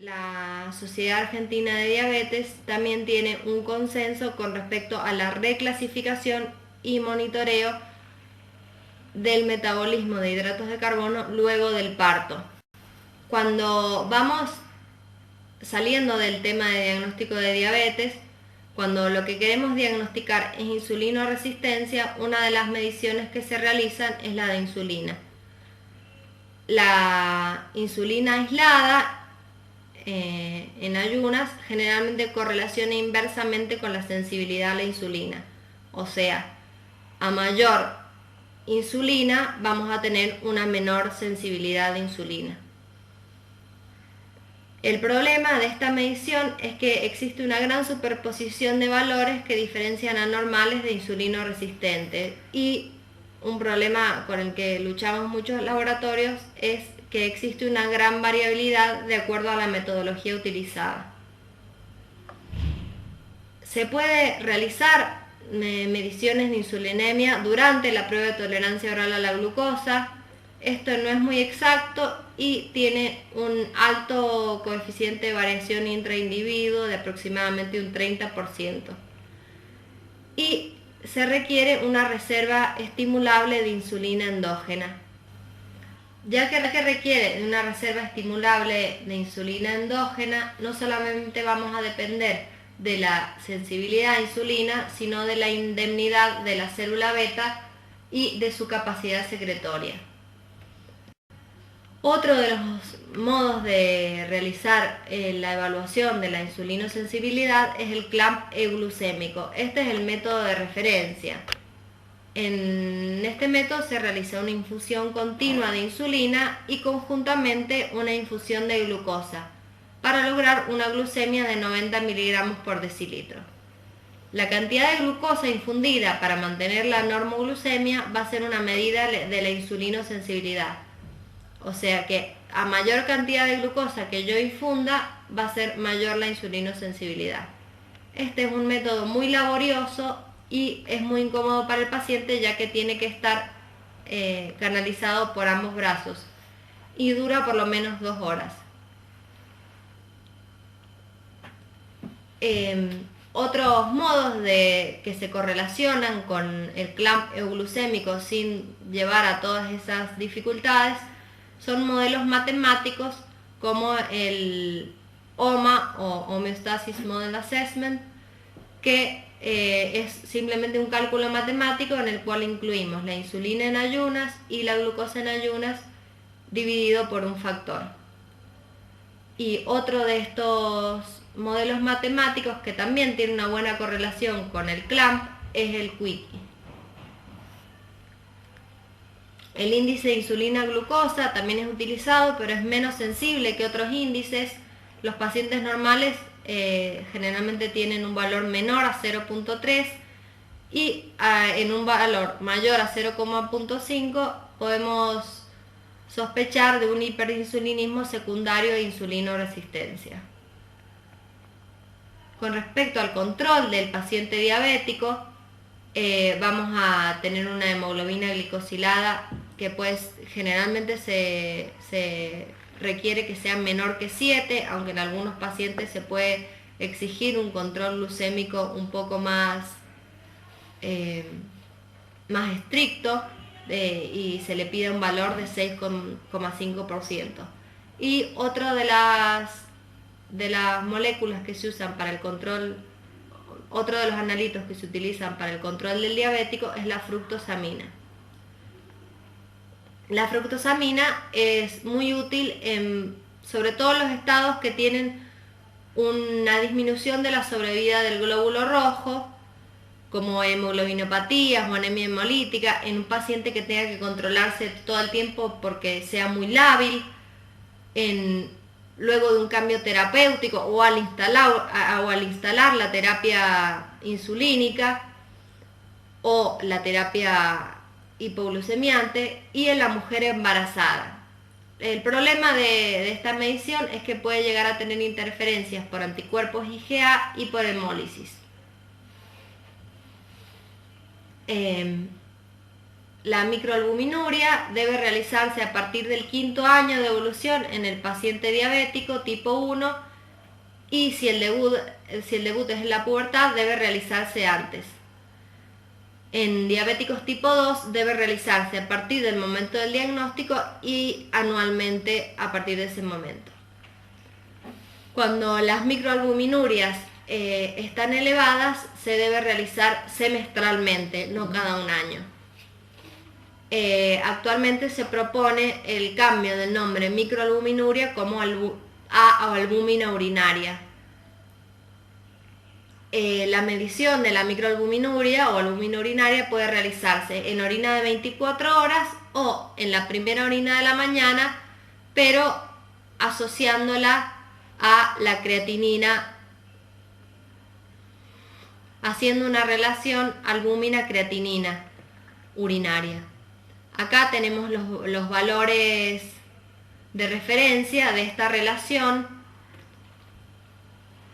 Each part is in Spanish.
La Sociedad Argentina de Diabetes también tiene un consenso con respecto a la reclasificación y monitoreo del metabolismo de hidratos de carbono luego del parto. Cuando vamos saliendo del tema de diagnóstico de diabetes, cuando lo que queremos diagnosticar es insulinoresistencia, una de las mediciones que se realizan es la de insulina. La insulina aislada en ayunas generalmente correlaciona inversamente con la sensibilidad a la insulina. O sea, a mayor insulina vamos a tener una menor sensibilidad de insulina. El problema de esta medición es que existe una gran superposición de valores que diferencian a normales de insulino resistente, y un problema con el que luchamos muchos laboratorios es que existe una gran variabilidad de acuerdo a la metodología utilizada. Se puede realizar mediciones de insulinemia durante la prueba de tolerancia oral a la glucosa. Esto no es muy exacto y tiene un alto coeficiente de variación intraindividuo de aproximadamente un 30%. Y se requiere una reserva estimulable de insulina endógena. Ya que requiere de una reserva estimulable de insulina endógena, no solamente vamos a depender de la sensibilidad a insulina, sino de la indemnidad de la célula beta y de su capacidad secretoria. Otro de los modos de realizar la evaluación de la insulinosensibilidad es el clamp euglucémico. Este es el método de referencia. En este método se realiza una infusión continua de insulina y conjuntamente una infusión de glucosa para lograr una glucemia de 90 miligramos por decilitro. La cantidad de glucosa infundida para mantener la normoglucemia va a ser una medida de la insulinosensibilidad. O sea que a mayor cantidad de glucosa que yo infunda, va a ser mayor la insulinosensibilidad. Este es un método muy laborioso y es muy incómodo para el paciente, ya que tiene que estar canalizado por ambos brazos y dura por lo menos 2 horas. Otros modos que se correlacionan con el clamp euglucémico sin llevar a todas esas dificultades son modelos matemáticos como el HOMA o Homeostasis Model Assessment, que es simplemente un cálculo matemático en el cual incluimos la insulina en ayunas y la glucosa en ayunas dividido por un factor. Y otro de estos modelos matemáticos que también tiene una buena correlación con el clamp es el Quickie. El índice de insulina-glucosa también es utilizado, pero es menos sensible que otros índices. Los pacientes normales generalmente tienen un valor menor a 0.3 y en un valor mayor a 0.5 podemos sospechar de un hiperinsulinismo secundario de insulinoresistencia. Con respecto al control del paciente diabético, vamos a tener una hemoglobina glicosilada que pues generalmente se requiere que sea menor que 7, aunque en algunos pacientes se puede exigir un control glucémico un poco más estricto y se le pide un valor de 6,5%. Y otro de las moléculas que se usan para el control, otro de los analitos que se utilizan para el control del diabético es la fructosamina. La fructosamina es muy útil sobre todo en los estados que tienen una disminución de la sobrevida del glóbulo rojo, como hemoglobinopatías o anemia hemolítica, en un paciente que tenga que controlarse todo el tiempo porque sea muy lábil, luego de un cambio terapéutico o al instalar la terapia insulínica o la terapia hipoglucemiante, y en la mujer embarazada. El problema de esta medición es que puede llegar a tener interferencias por anticuerpos IgA y por hemólisis. La microalbuminuria debe realizarse a partir del 5.º año de evolución en el paciente diabético tipo 1 y si el debut es en la pubertad debe realizarse antes. En diabéticos tipo 2 debe realizarse a partir del momento del diagnóstico y anualmente a partir de ese momento. Cuando las microalbuminurias están elevadas, se debe realizar semestralmente, no cada un año. Actualmente se propone el cambio del nombre microalbuminuria como a albúmina urinaria. La medición de la microalbuminuria o albúmina urinaria puede realizarse en orina de 24 horas o en la primera orina de la mañana, pero asociándola a la creatinina, haciendo una relación albúmina-creatinina urinaria. Acá tenemos los valores de referencia de esta relación.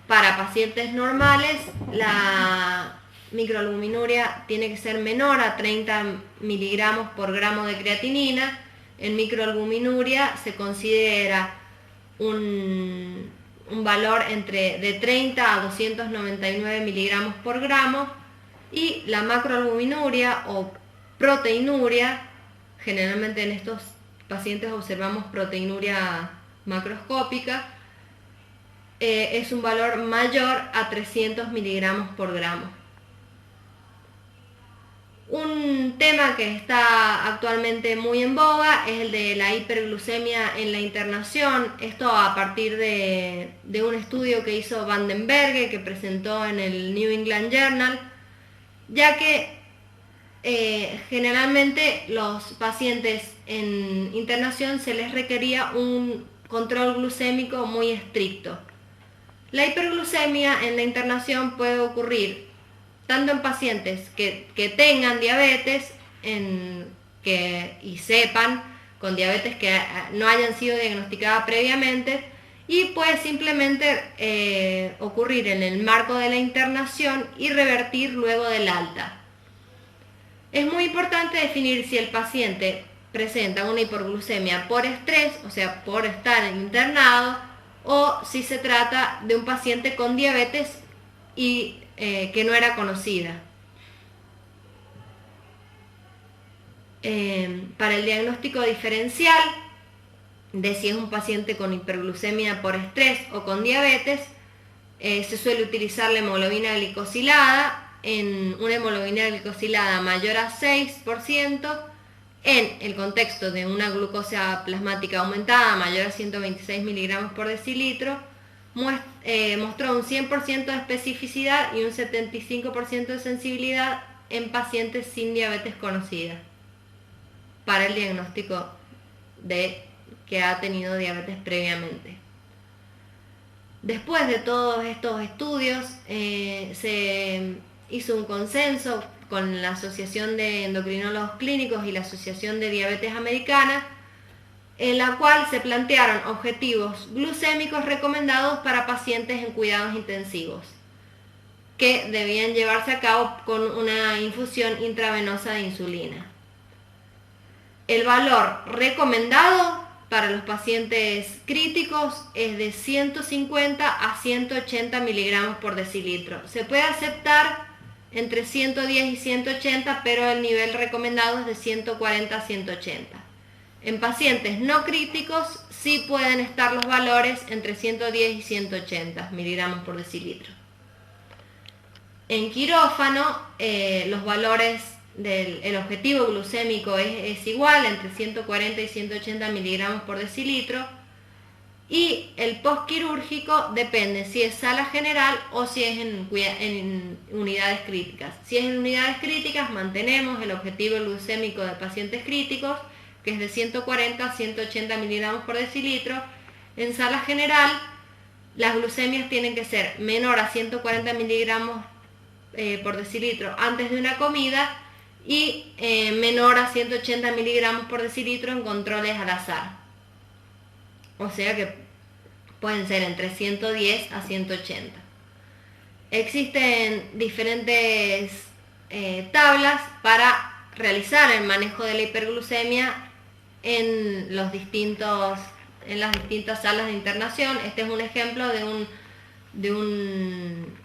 Para pacientes normales, la microalbuminuria tiene que ser menor a 30 miligramos por gramo de creatinina. En microalbuminuria se considera un valor de 30 a 299 miligramos por gramo, y la macroalbuminuria o proteinuria, generalmente en estos pacientes observamos proteinuria macroscópica, es un valor mayor a 300 miligramos por gramo. Un tema que está actualmente muy en boga es el de la hiperglucemia en la internación. Esto a partir de un estudio que hizo Vandenberg, que presentó en el New England Journal, ya que generalmente los pacientes en internación se les requería un control glucémico muy estricto. La hiperglucemia en la internación puede ocurrir tanto en pacientes que tengan diabetes y sepan con diabetes que no hayan sido diagnosticadas previamente, y puede simplemente ocurrir en el marco de la internación y revertir luego del alta. Es muy importante definir si el paciente presenta una hiperglucemia por estrés, o sea, por estar internado, o si se trata de un paciente con diabetes y que no era conocida. Para el diagnóstico diferencial de si es un paciente con hiperglucemia por estrés o con diabetes, se suele utilizar la hemoglobina glicosilada. En una hemoglobina glicosilada mayor a 6%, en el contexto de una glucosa plasmática aumentada mayor a 126 miligramos por decilitro, mostró un 100% de especificidad y un 75% de sensibilidad en pacientes sin diabetes conocida para el diagnóstico de que ha tenido diabetes previamente. Después de todos estos estudios, se hizo un consenso con la Asociación de Endocrinólogos Clínicos y la Asociación de Diabetes Americana, en la cual se plantearon objetivos glucémicos recomendados para pacientes en cuidados intensivos, que debían llevarse a cabo con una infusión intravenosa de insulina. El valor recomendado para los pacientes críticos es de 150 a 180 miligramos por decilitro. Se puede aceptar entre 110 y 180, pero el nivel recomendado es de 140 a 180. En pacientes no críticos sí pueden estar los valores entre 110 y 180 miligramos por decilitro. En quirófano, los valores el objetivo glucémico es igual, entre 140 y 180 miligramos por decilitro, y el postquirúrgico depende si es sala general o si es en unidades críticas. Si es en unidades críticas, mantenemos el objetivo glucémico de pacientes críticos, que es de 140 a 180 miligramos por decilitro. En sala general, las glucemias tienen que ser menor a 140 miligramos por decilitro antes de una comida y menor a 180 miligramos por decilitro en controles al azar. O sea que pueden ser entre 110 a 180. Existen diferentes tablas para realizar el manejo de la hiperglucemia en las distintas salas de internación. Este es un ejemplo de un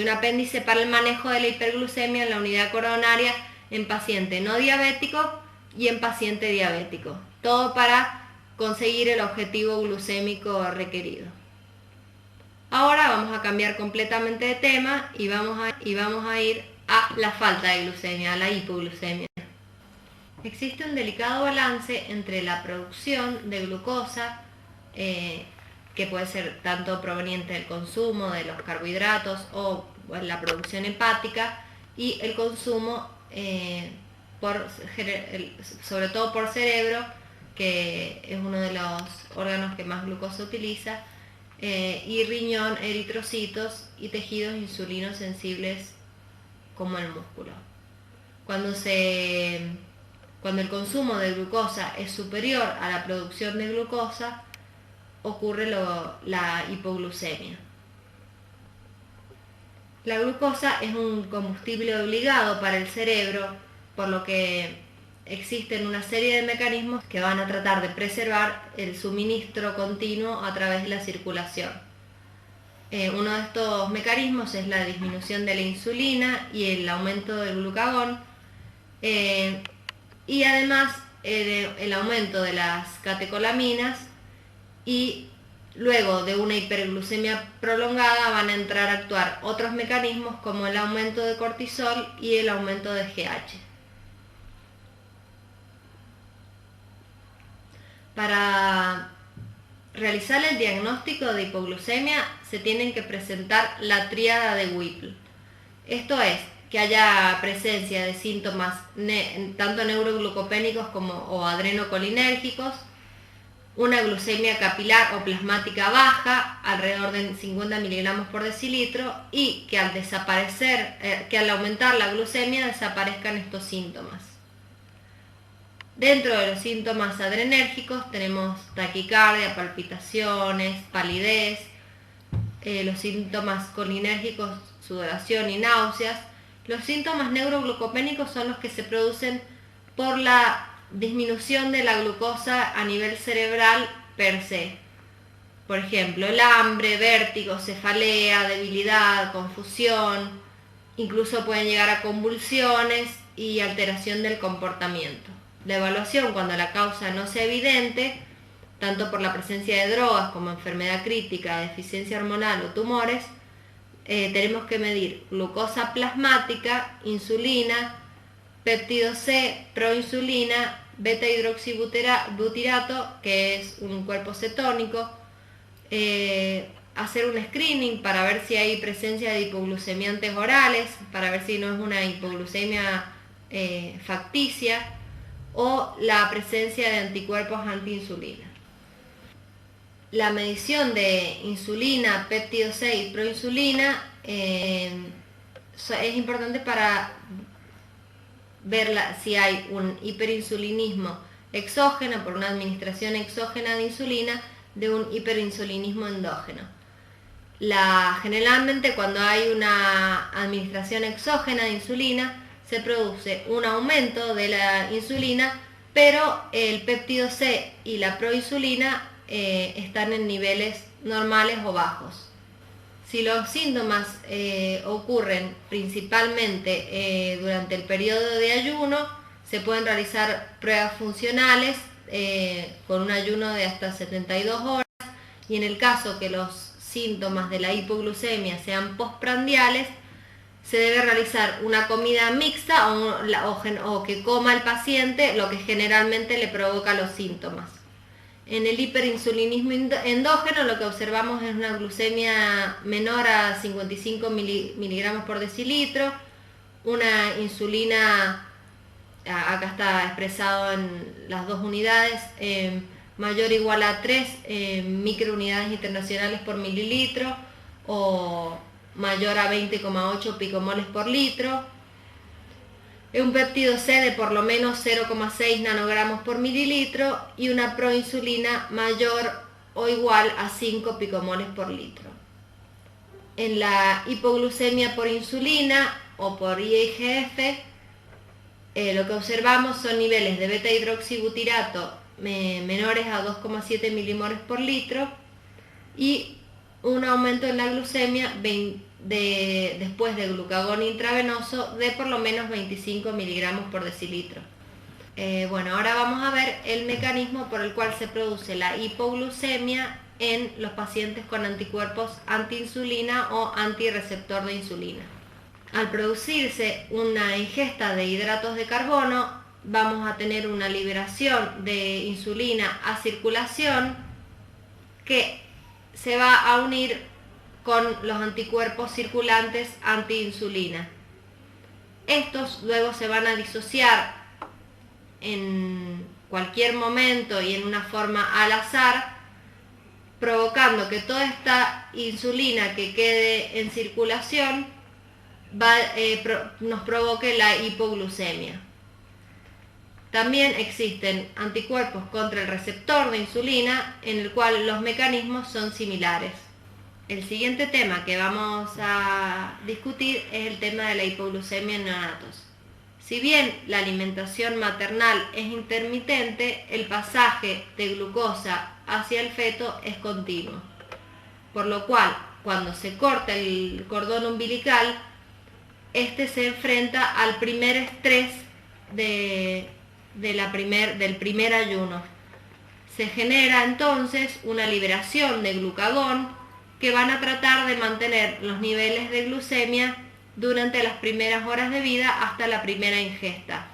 apéndice para el manejo de la hiperglucemia en la unidad coronaria en paciente no diabético y en paciente diabético. Todo para conseguir el objetivo glucémico requerido. Ahora vamos a cambiar completamente de tema y vamos a ir a la falta de glucemia, a la hipoglucemia. Existe un delicado balance entre la producción de glucosa, que puede ser tanto proveniente del consumo de los carbohidratos o la producción hepática, y el consumo sobre todo por cerebro, que es uno de los órganos que más glucosa utiliza, y riñón, eritrocitos y tejidos insulinos sensibles como el músculo. Cuando el consumo de glucosa es superior a la producción de glucosa, ocurre la hipoglucemia. La glucosa es un combustible obligado para el cerebro, por lo que existen una serie de mecanismos que van a tratar de preservar el suministro continuo a través de la circulación. Uno de estos mecanismos es la disminución de la insulina y el aumento del glucagón, y además el aumento de las catecolaminas, y luego de una hiperglucemia prolongada van a entrar a actuar otros mecanismos como el aumento de cortisol y el aumento de GH. Para realizar el diagnóstico de hipoglucemia se tienen que presentar la tríada de Whipple. Esto es, que haya presencia de síntomas tanto neuroglucopénicos o adrenocolinérgicos, una glucemia capilar o plasmática baja, alrededor de 50 miligramos por decilitro, y que al aumentar la glucemia desaparezcan estos síntomas. Dentro de los síntomas adrenérgicos tenemos taquicardia, palpitaciones, palidez, los síntomas colinérgicos, sudoración y náuseas. Los síntomas neuroglucopénicos son los que se producen por la disminución de la glucosa a nivel cerebral per se. Por ejemplo, el hambre, vértigo, cefalea, debilidad, confusión, incluso pueden llegar a convulsiones y alteración del comportamiento. La evaluación, cuando la causa no sea evidente, tanto por la presencia de drogas como enfermedad crítica, deficiencia hormonal o tumores, tenemos que medir glucosa plasmática, insulina, péptido C, proinsulina, beta-hidroxibutirato, que es un cuerpo cetónico, hacer un screening para ver si hay presencia de hipoglucemiantes orales, para ver si no es una hipoglucemia facticia, o la presencia de anticuerpos antiinsulina. La medición de insulina, péptido C y proinsulina es importante para ver si hay un hiperinsulinismo exógeno por una administración exógena de insulina, de un hiperinsulinismo endógeno. Generalmente cuando hay una administración exógena de insulina se produce un aumento de la insulina, pero el péptido C y la proinsulina están en niveles normales o bajos. Si los síntomas ocurren principalmente durante el periodo de ayuno, se pueden realizar pruebas funcionales con un ayuno de hasta 72 horas, y en el caso que los síntomas de la hipoglucemia sean postprandiales, se debe realizar una comida mixta o que coma el paciente lo que generalmente le provoca los síntomas. En el hiperinsulinismo endógeno lo que observamos es una glucemia menor a 55 miligramos por decilitro, una insulina, acá está expresado en las dos unidades, mayor o igual a 3 microunidades internacionales por mililitro, o mayor a 20,8 picomoles por litro, un péptido C de por lo menos 0,6 nanogramos por mililitro y una proinsulina mayor o igual a 5 picomoles por litro. En la hipoglucemia por insulina o por IGF, lo que observamos son niveles de beta hidroxibutirato menores a 2,7 milimoles por litro y un aumento en la glucemia después de glucagón intravenoso de por lo menos 25 miligramos por decilitro. Bueno, ahora vamos a ver el mecanismo por el cual se produce la hipoglucemia en los pacientes con anticuerpos antiinsulina o antirreceptor de insulina. Al producirse una ingesta de hidratos de carbono, vamos a tener una liberación de insulina a circulación que se va a unir con los anticuerpos circulantes antiinsulina. Estos luego se van a disociar en cualquier momento y en una forma al azar, provocando que toda esta insulina que quede en circulación nos provoque la hipoglucemia. También existen anticuerpos contra el receptor de insulina, en el cual los mecanismos son similares. El siguiente tema que vamos a discutir es el tema de la hipoglucemia en neonatos. Si bien la alimentación maternal es intermitente, el pasaje de glucosa hacia el feto es continuo, por lo cual cuando se corta el cordón umbilical, este se enfrenta al primer estrés del primer ayuno. Se genera entonces una liberación de glucagón que van a tratar de mantener los niveles de glucemia durante las primeras horas de vida hasta la primera ingesta.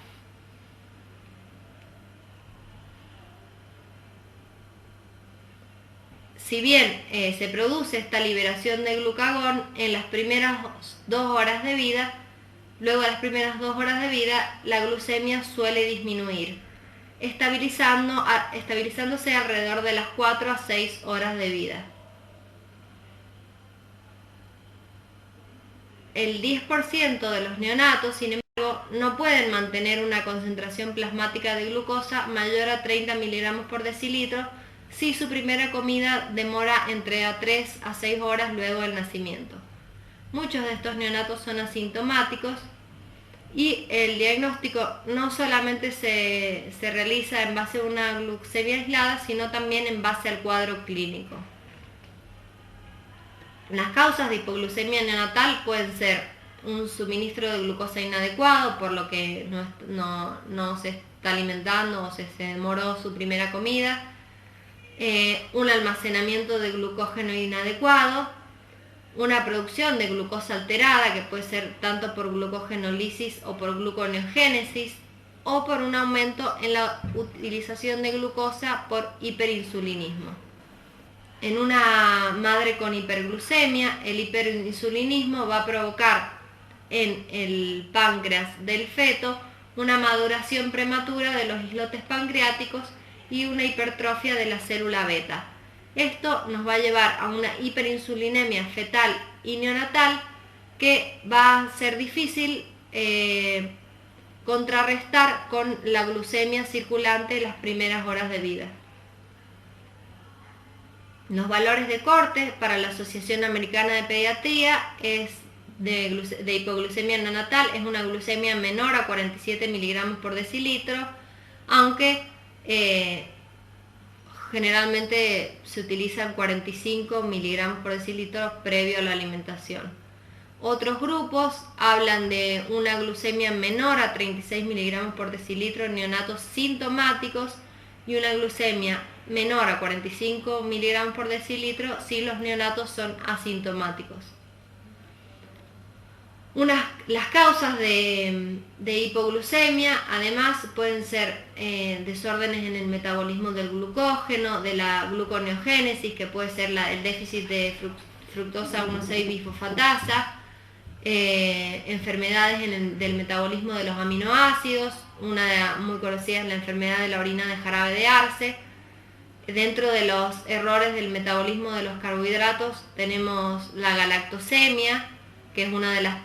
Si bien se produce esta liberación de glucagón en las primeras 2 horas de vida, luego de las primeras 2 horas de vida la glucemia suele disminuir, estabilizándose alrededor de las 4 a 6 horas de vida. El 10% de los neonatos, sin embargo, no pueden mantener una concentración plasmática de glucosa mayor a 30 miligramos por decilitro si su primera comida demora entre 3 a 6 horas luego del nacimiento. Muchos de estos neonatos son asintomáticos y el diagnóstico no solamente se realiza en base a una glucemia aislada, sino también en base al cuadro clínico. Las causas de hipoglucemia neonatal pueden ser un suministro de glucosa inadecuado, por lo que no se está alimentando o se demoró su primera comida, un almacenamiento de glucógeno inadecuado, una producción de glucosa alterada, que puede ser tanto por glucogenólisis o por gluconeogénesis, o por un aumento en la utilización de glucosa por hiperinsulinismo. En una madre con hiperglucemia, el hiperinsulinismo va a provocar en el páncreas del feto una maduración prematura de los islotes pancreáticos y una hipertrofia de la célula beta. Esto nos va a llevar a una hiperinsulinemia fetal y neonatal que va a ser difícil contrarrestar con la glucemia circulante en las primeras horas de vida. Los valores de corte para la Asociación Americana de Pediatría de hipoglucemia neonatal es una glucemia menor a 47 miligramos por decilitro, aunque generalmente se utilizan 45 miligramos por decilitro previo a la alimentación. Otros grupos hablan de una glucemia menor a 36 miligramos por decilitro en neonatos sintomáticos y una glucemia menor a 45 miligramos por decilitro si los neonatos son asintomáticos. Las causas de hipoglucemia además pueden ser desórdenes en el metabolismo del glucógeno, de la gluconeogénesis, que puede ser el déficit de fructosa 1,6-bisfosfatasa, enfermedades del metabolismo de los aminoácidos, una muy conocida es la enfermedad de la orina de jarabe de arce. Dentro de los errores del metabolismo de los carbohidratos tenemos la galactosemia, que es una de las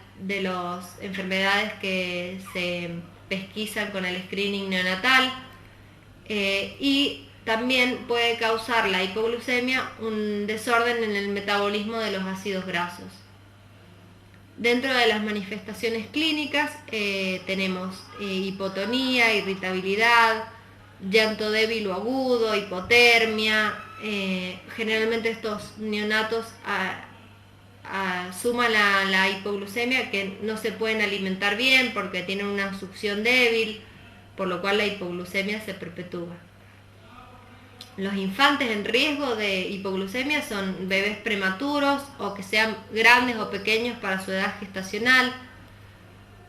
enfermedades que se pesquisan con el screening neonatal, y también puede causar la hipoglucemia un desorden en el metabolismo de los ácidos grasos. Dentro de las manifestaciones clínicas tenemos hipotonía, irritabilidad, llanto débil o agudo, hipotermia. Generalmente estos neonatos suman la hipoglucemia, que no se pueden alimentar bien porque tienen una succión débil, por lo cual la hipoglucemia se perpetúa. Los infantes en riesgo de hipoglucemia son bebés prematuros o que sean grandes o pequeños para su edad gestacional.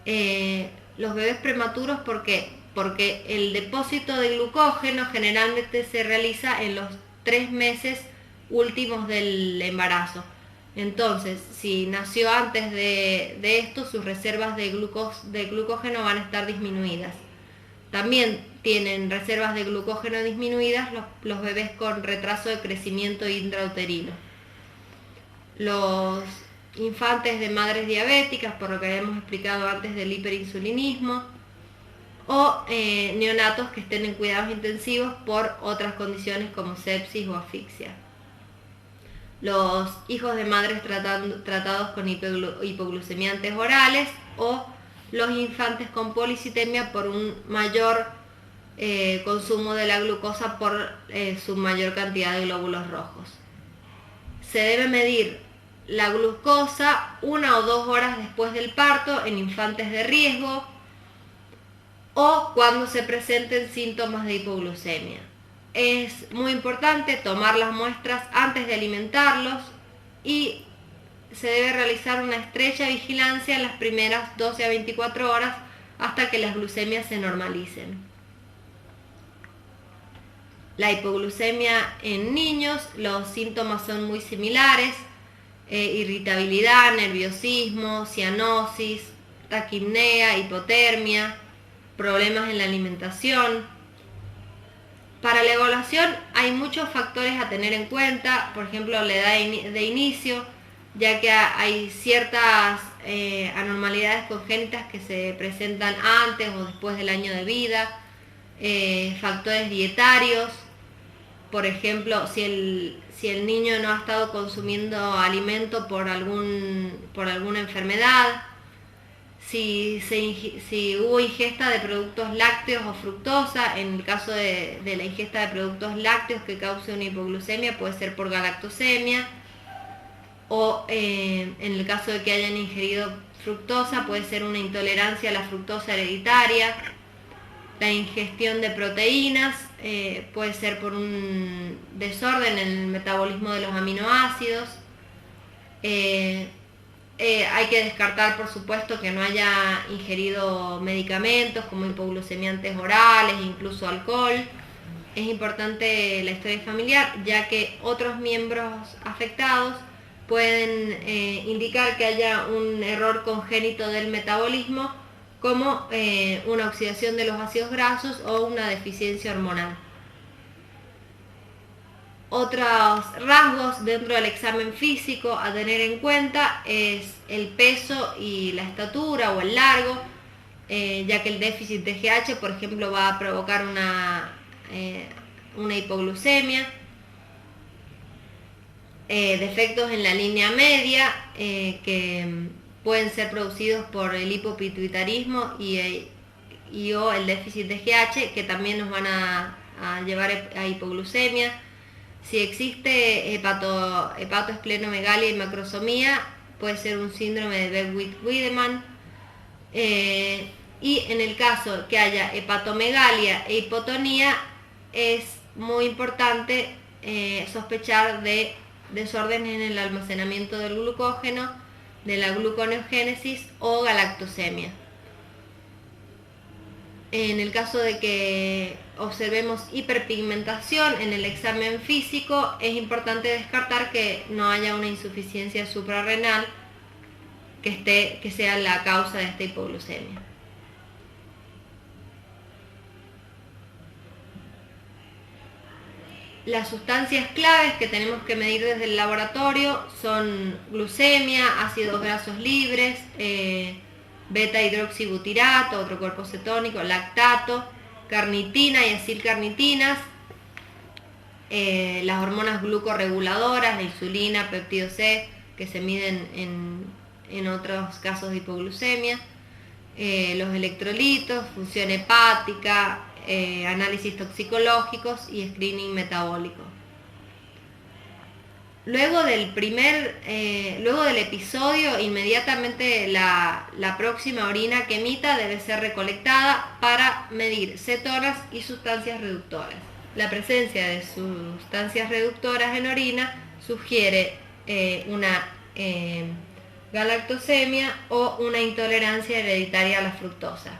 Los bebés prematuros, ¿por qué? Porque el depósito de glucógeno generalmente se realiza en los 3 meses últimos del embarazo. Entonces, si nació antes de esto, sus reservas de glucógeno van a estar disminuidas. También tienen reservas de glucógeno disminuidas los bebés con retraso de crecimiento intrauterino. Los infantes de madres diabéticas, por lo que habíamos explicado antes del hiperinsulinismo, o neonatos que estén en cuidados intensivos por otras condiciones como sepsis o asfixia. Los hijos de madres tratados con hipoglucemiantes orales o los infantes con policitemia por un mayor consumo de la glucosa por su mayor cantidad de glóbulos rojos. Se debe medir la glucosa 1 o 2 horas después del parto en infantes de riesgo o cuando se presenten síntomas de hipoglucemia. Es muy importante tomar las muestras antes de alimentarlos y se debe realizar una estrecha vigilancia en las primeras 12 a 24 horas hasta que las glucemias se normalicen. La hipoglucemia en niños, los síntomas son muy similares: irritabilidad, nerviosismo, cianosis, taquipnea, hipotermia, problemas en la alimentación. Para la evaluación hay muchos factores a tener en cuenta, por ejemplo la edad de inicio, ya que hay ciertas anormalidades congénitas que se presentan antes o después del año de vida, factores dietarios, por ejemplo, si el niño no ha estado consumiendo alimento por alguna enfermedad, si hubo ingesta de productos lácteos o fructosa. En el caso de la ingesta de productos lácteos que cause una hipoglucemia puede ser por galactosemia, o en el caso de que hayan ingerido fructosa puede ser una intolerancia a la fructosa hereditaria. La ingestión de proteínas puede ser por un desorden en el metabolismo de los aminoácidos. Hay que descartar, por supuesto, que no haya ingerido medicamentos como hipoglucemiantes orales, incluso alcohol. Es importante la historia familiar, ya que otros miembros afectados pueden indicar que haya un error congénito del metabolismo, como una oxidación de los ácidos grasos o una deficiencia hormonal. Otros rasgos dentro del examen físico a tener en cuenta es el peso y la estatura o el largo, ya que el déficit de GH, por ejemplo, va a provocar una hipoglucemia. Defectos en la línea media que pueden ser producidos por el hipopituitarismo y o el déficit de GH, que también nos van a llevar a hipoglucemia. Si existe hepatoesplenomegalia y macrosomía, puede ser un síndrome de Beckwith-Wiedemann. Y en el caso que haya hepatomegalia e hipotonía, es muy importante sospechar de desórdenes en el almacenamiento del glucógeno, de la gluconeogénesis o galactosemia. En el caso de que observemos hiperpigmentación en el examen físico, es importante descartar que no haya una insuficiencia suprarrenal que sea la causa de esta hipoglucemia. Las sustancias claves que tenemos que medir desde el laboratorio son glucemia, ácidos grasos libres, beta hidroxibutirato, otro cuerpo cetónico, lactato, carnitina y acilcarnitinas, las hormonas glucorreguladoras, la insulina, péptido C, que se miden en otros casos de hipoglucemia, los electrolitos, función hepática, análisis toxicológicos y screening metabólico. Luego del episodio, inmediatamente la próxima orina que emita debe ser recolectada para medir cetonas y sustancias reductoras. La presencia de sustancias reductoras en orina sugiere una galactosemia o una intolerancia hereditaria a la fructosa.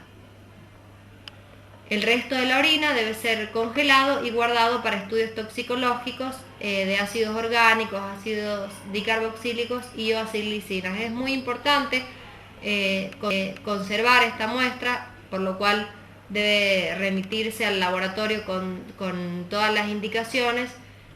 El resto de la orina debe ser congelado y guardado para estudios toxicológicos de ácidos orgánicos, ácidos dicarboxílicos y o acilicinas. Es muy importante conservar esta muestra, por lo cual debe remitirse al laboratorio con todas las indicaciones,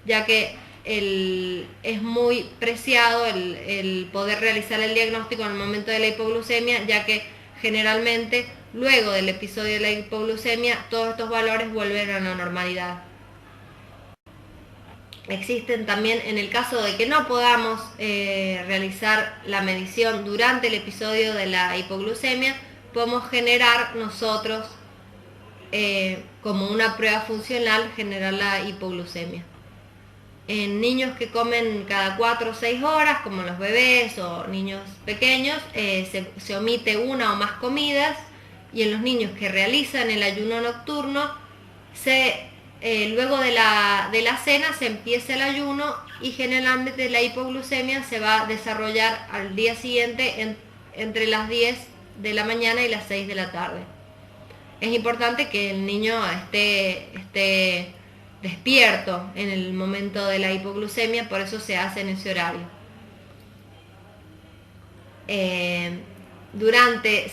ya que es muy preciado el poder realizar el diagnóstico en el momento de la hipoglucemia, ya que generalmente luego del episodio de la hipoglucemia todos estos valores vuelven a la normalidad. Existen también, en el caso de que no podamos realizar la medición durante el episodio de la hipoglucemia, podemos generar nosotros como una prueba funcional, generar la hipoglucemia. En niños que comen cada 4 o 6 horas, como los bebés o niños pequeños, se omite una o más comidas, y en los niños que realizan el ayuno nocturno, luego de la cena se empieza el ayuno y generalmente la hipoglucemia se va a desarrollar al día siguiente entre las 10 de la mañana y las 6 de la tarde. Es importante que el niño esté despierto en el momento de la hipoglucemia, por eso se hace en ese horario.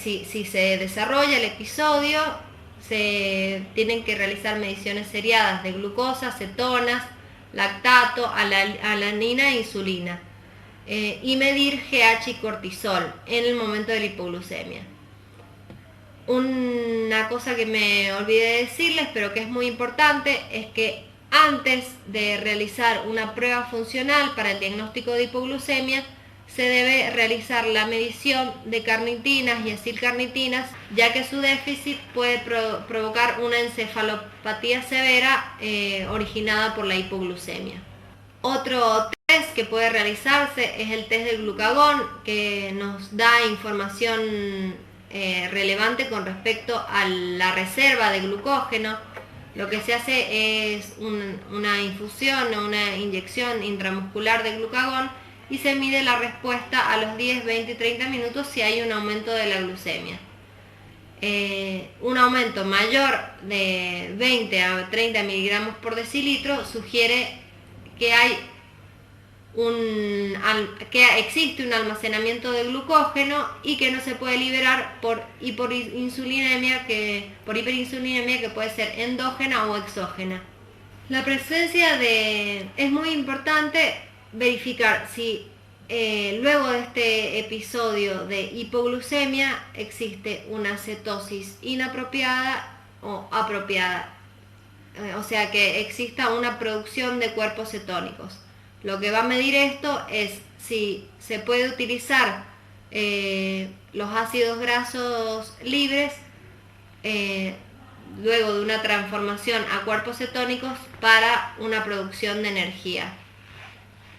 Si se desarrolla el episodio, se tienen que realizar mediciones seriadas de glucosa, cetonas, lactato, alanina e insulina, y medir GH y cortisol en el momento de la hipoglucemia. Una cosa que me olvidé de decirles, pero que es muy importante, es que antes de realizar una prueba funcional para el diagnóstico de hipoglucemia, se debe realizar la medición de carnitinas y acilcarnitinas, ya que su déficit puede provocar una encefalopatía severa originada por la hipoglucemia. Otro test que puede realizarse es el test del glucagón, que nos da información relevante con respecto a la reserva de glucógeno. Lo que se hace es una infusión o una inyección intramuscular de glucagón y se mide la respuesta a los 10, 20 y 30 minutos si hay un aumento de la glucemia. Un aumento mayor de 20 a 30 miligramos por decilitro sugiere que existe un almacenamiento de glucógeno y que no se puede liberar por hiperinsulinemia que puede ser endógena o exógena. La presencia es muy importante verificar si luego de este episodio de hipoglucemia existe una cetosis inapropiada o apropiada, o sea que exista una producción de cuerpos cetónicos. Lo que va a medir esto es si se puede utilizar los ácidos grasos libres luego de una transformación a cuerpos cetónicos para una producción de energía.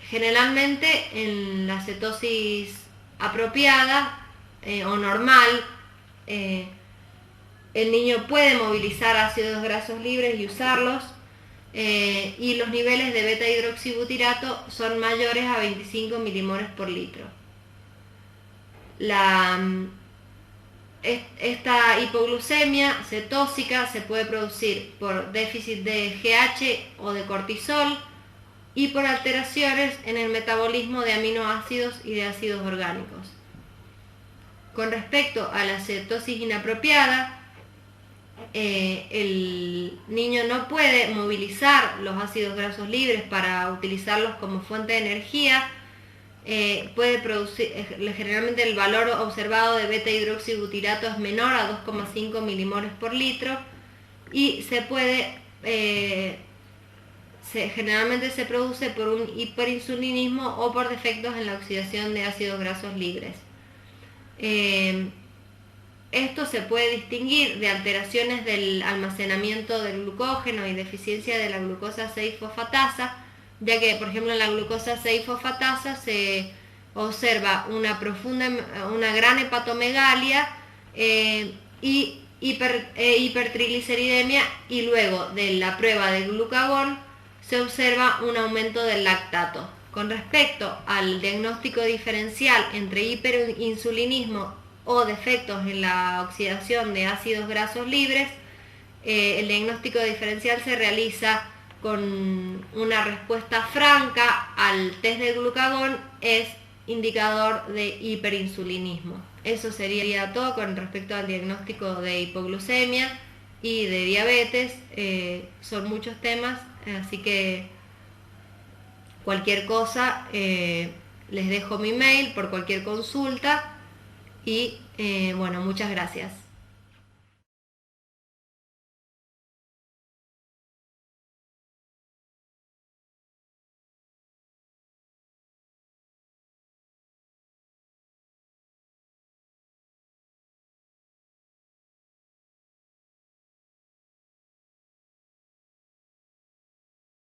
Generalmente en la cetosis apropiada o normal, el niño puede movilizar ácidos grasos libres y usarlos, y los niveles de beta hidroxibutirato son mayores a 25 milimoles por litro. Esta hipoglucemia cetósica se puede producir por déficit de GH o de cortisol y por alteraciones en el metabolismo de aminoácidos y de ácidos orgánicos. Con respecto a la cetosis inapropiada, el niño no puede movilizar los ácidos grasos libres para utilizarlos como fuente de energía. Puede producir, generalmente el valor observado de beta hidroxibutirato es menor a 2,5 milimoles por litro y generalmente se produce por un hiperinsulinismo o por defectos en la oxidación de ácidos grasos libres. Esto se puede distinguir de alteraciones del almacenamiento del glucógeno y deficiencia de la glucosa 6-fosfatasa, ya que, por ejemplo, en la glucosa 6-fosfatasa se observa una gran hepatomegalia y hipertrigliceridemia, y luego de la prueba de glucagón se observa un aumento del lactato. Con respecto al diagnóstico diferencial entre hiperinsulinismo o defectos en la oxidación de ácidos grasos libres, el diagnóstico diferencial se realiza con una respuesta franca al test de glucagón, es indicador de hiperinsulinismo. Eso sería todo con respecto al diagnóstico de hipoglucemia y de diabetes. Son muchos temas, así que cualquier cosa, les dejo mi mail por cualquier consulta y bueno, muchas gracias.